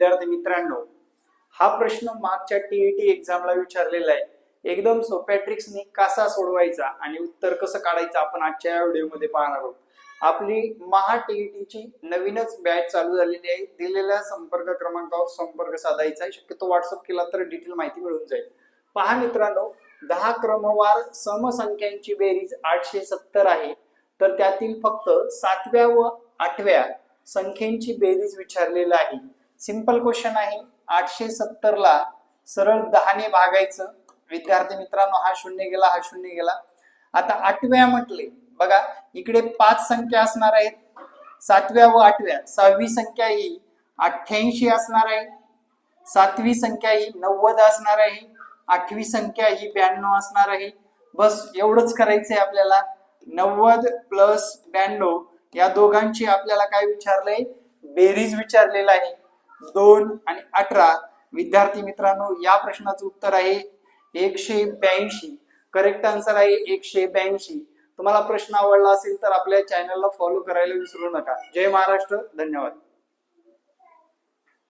विद्यार्थी मित्रांनो, हा प्रश्न मागच्या टीईटी एक्झामला विचारलेला आहे. एकदम सोप्या ट्रिक्सनी कसा सोडवायचा आणि उत्तर कसं काढायचं आपण आजच्या या व्हिडिओमध्ये पाहणार आहोत. आपली महा टीईटीची नवीनच बॅच चालू झालेली आहे. दिलेल्या संपर्क क्रमांकावर संपर्क साधायचा आहे. शक्यतो व्हॉट्सअप केला तर डिटेल माहिती मिळून जाईल. पहा मित्रांनो, 10 क्रमवार समसंख्यांची बेरीज 870 आहे. तर त्यातील फक्त 7व्या व 8व्या संख्येची बेरीज विचारलेली आहे. सिंपल क्वेश्चन आहे. 870 ला सरळ 10 ने भागायचं. विद्यार्थी मित्रांनो, हा शून्य गेला, हा शून्य गेला. आता 8व्या म्हटले बघा, इकडे 5 संख्या असणार आहेत. 7व्या व 8व्या 6वी संख्या ही 88 असणार आहे. 7वी संख्या ही 90 असणार आहे. 8वी संख्या ही 92 असणार आहे. बस एवढंच करायचंय आपल्याला. 90 प्लस 92 या दोघांची आपल्याला काय विचारलंय, बेरीज विचारलेला आहे. 2 आणि 18. विद्यार्थी मित्रांनो, या प्रश्नाचं उत्तर आहे 182. करेक्ट आन्सर आहे 182. तुम्हाला प्रश्न आवडला असेल तर आपल्या चॅनलला फॉलो करायला विसरू नका. जय महाराष्ट्र. धन्यवाद.